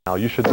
Now you should.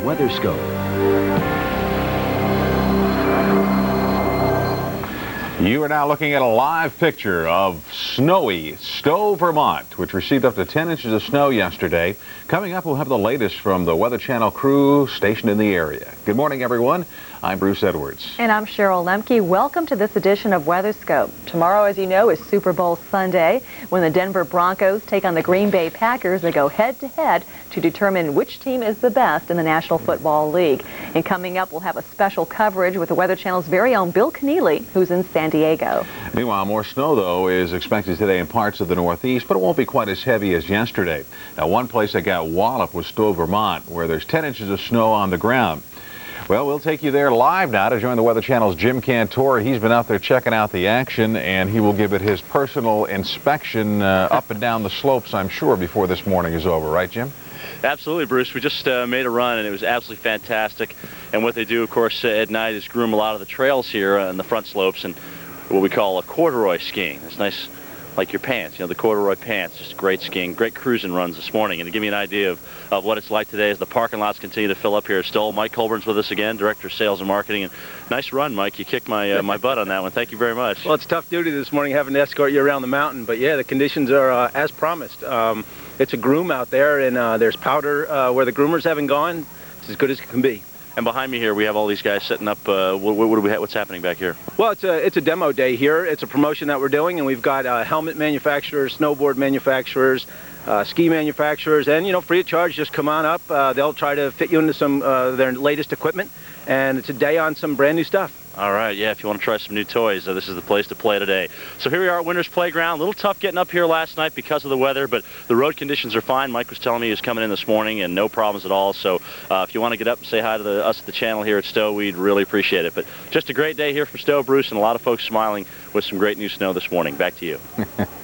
WeatherScope. You are now looking at a live picture of snowy Stowe, Vermont, which received up to 10 inches of snow yesterday. Coming up, we'll have the latest from the Weather Channel crew stationed in the area. Good morning, everyone. I'm Bruce Edwards. And I'm Cheryl Lemke. Welcome to this edition of WeatherScope. Tomorrow, as you know, is Super Bowl Sunday, when the Denver Broncos take on the Green Bay Packers. They go head-to-head to determine which team is the best in the National Football League. And coming up, we'll have a special coverage with the Weather Channel's very own Bill Keneally, who's in San Diego. Meanwhile, more snow, though, is expected today in parts of the Northeast, but it won't be quite as heavy as yesterday. Now, one place that got walloped was Stowe, Vermont, where there's 10 inches of snow on the ground. Well, we'll take you there live now to join the Weather Channel's Jim Cantor. He's been out there checking out the action, and he will give it his personal inspection up and down the slopes, I'm sure, before this morning is over. Right, Jim? Absolutely, Bruce. We just made a run, and it was absolutely fantastic. And what they do, of course, at night is groom a lot of the trails here on the front slopes and what we call a corduroy skiing. It's nice, like your pants, you know, the corduroy pants. Just great skiing, great cruising runs this morning. And to give you an idea of what it's like today as the parking lots continue to fill up here at Stowe, Mike Colburn's with us again, Director of Sales and Marketing. And nice run, Mike. You kicked my my butt on that one. Thank you very much. Well, it's tough duty this morning having to escort you around the mountain. But, yeah, the conditions are as promised. It's a groom out there, and there's powder where the groomers haven't gone. It's as good as it can be. And behind me here, we have all these guys setting up. What do we have? What's happening back here? Well, it's a demo day here. It's a promotion that we're doing, and we've got helmet manufacturers, snowboard manufacturers, ski manufacturers, and, you know, free of charge, just come on up. They'll try to fit you into some their latest equipment, and it's a day on some brand new stuff. All right, yeah, if you want to try some new toys, this is the place to play today. So here we are at Winter's Playground. A little tough getting up here last night because of the weather, but the road conditions are fine. Mike was telling me he was coming in this morning and no problems at all. So if you want to get up and say hi to us at the channel here at Stowe, we'd really appreciate it. But just a great day here for Stowe, Bruce, and a lot of folks smiling with some great new snow this morning. Back to you.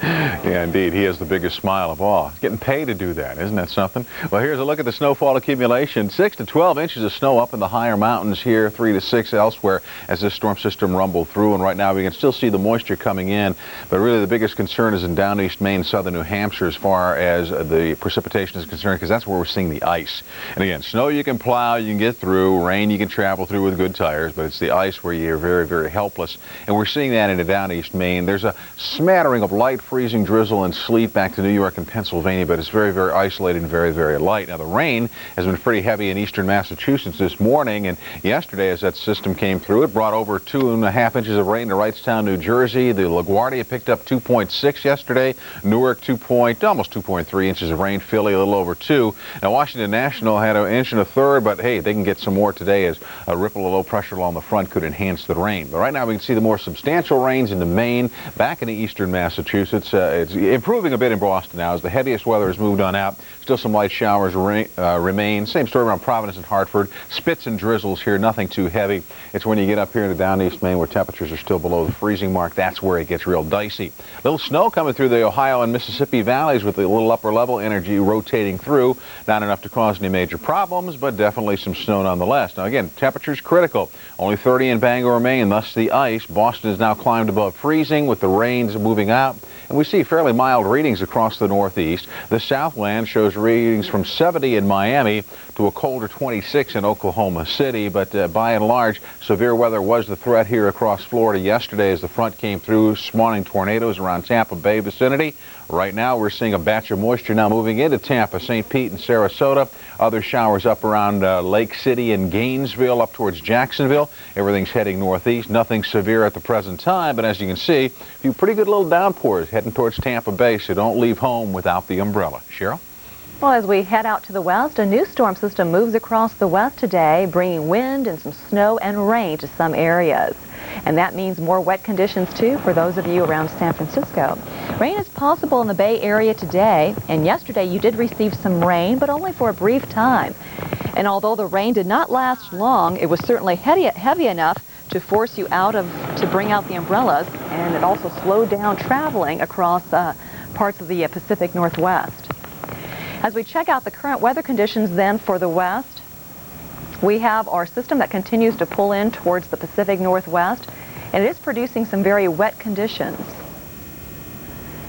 Yeah, indeed. He has the biggest smile of all. He's getting paid to do that. Isn't that something? Well, here's a look at the snowfall accumulation. 6 to 12 inches of snow up in the higher mountains here, 3 to 6 elsewhere as this storm system rumbled through. And right now we can still see the moisture coming in. But really the biggest concern is in down east Maine, southern New Hampshire as far as the precipitation is concerned, because that's where we're seeing the ice. And again, snow you can plow, you can get through. Rain you can travel through with good tires. But it's the ice where you're very, very helpless. And we're seeing that in down east Maine. There's a smattering of light freezing drizzle and sleet back to New York and Pennsylvania, but it's very, very isolated and very, very light. Now the rain has been pretty heavy in eastern Massachusetts this morning, and yesterday as that system came through, it brought over 2.5 inches of rain to Wrightstown, New Jersey. The LaGuardia picked up 2.6 yesterday. Newark almost 2.3 inches of rain. Philly a little over 2. Now Washington National had 1 1/3 inch, but hey, they can get some more today as a ripple of low pressure along the front could enhance the rain. But right now we can see the more substantial rains into Maine, back into eastern Massachusetts. It's improving a bit in Boston now as the heaviest weather has moved on out. Still some light showers remain. Same story around Providence and Hartford. Spits and drizzles here, nothing too heavy. It's when you get up here into down east Maine where temperatures are still below the freezing mark. That's where it gets real dicey. Little snow coming through the Ohio and Mississippi valleys with a little upper level energy rotating through. Not enough to cause any major problems, but definitely some snow nonetheless. Now again, temperatures critical. Only 30 in Bangor, Maine, thus the ice. Boston has now climbed above freezing with the rains moving out. And we see fairly mild readings across the Northeast. The Southland shows readings from 70 in Miami to a colder 26 in Oklahoma City. But by and large, severe weather was the threat here across Florida yesterday as the front came through, spawning tornadoes around Tampa Bay vicinity. Right now, we're seeing a batch of moisture now moving into Tampa, St. Pete, and Sarasota. Other showers up around Lake City and Gainesville, up towards Jacksonville. Everything's heading northeast. Nothing severe at the present time, but as you can see, a few pretty good little downpours heading towards Tampa Bay, so don't leave home without the umbrella. Cheryl? Well, as we head out to the west, a new storm system moves across the west today, bringing wind and some snow and rain to some areas. And that means more wet conditions, too, for those of you around San Francisco. Rain is possible in the Bay Area today, and yesterday you did receive some rain, but only for a brief time. And although the rain did not last long, it was certainly heavy enough to force you to bring out the umbrellas, and it also slowed down traveling across parts of the Pacific Northwest. As we check out the current weather conditions then for the west, we have our system that continues to pull in towards the Pacific Northwest, and it is producing some very wet conditions.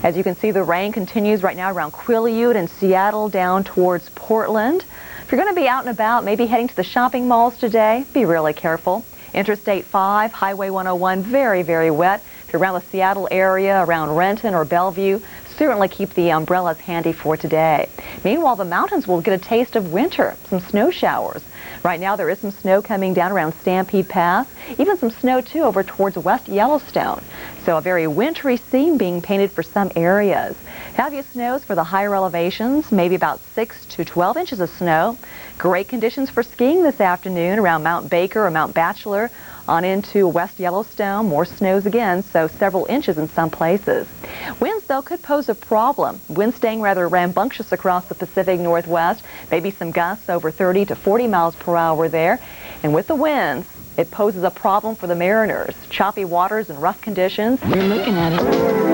As you can see, the rain continues right now around Quileute and Seattle down towards Portland. If you're going to be out and about, maybe heading to the shopping malls today, be really careful. Interstate 5, Highway 101, very, very wet. If you're around the Seattle area, around Renton or Bellevue, certainly keep the umbrellas handy for today. Meanwhile, the mountains will get a taste of winter, some snow showers. Right now there is some snow coming down around Stampede Pass, even some snow too over towards West Yellowstone. So a very wintry scene being painted for some areas. Heaviest snows for the higher elevations, maybe about 6 to 12 inches of snow. Great conditions for skiing this afternoon around Mount Baker or Mount Bachelor on into West Yellowstone. More snows again, so several inches in some places. Winds, though, could pose a problem. Winds staying rather rambunctious across the Pacific Northwest. Maybe some gusts over 30 to 40 miles per hour there. And with the winds, it poses a problem for the mariners. Choppy waters and rough conditions. You're looking at it.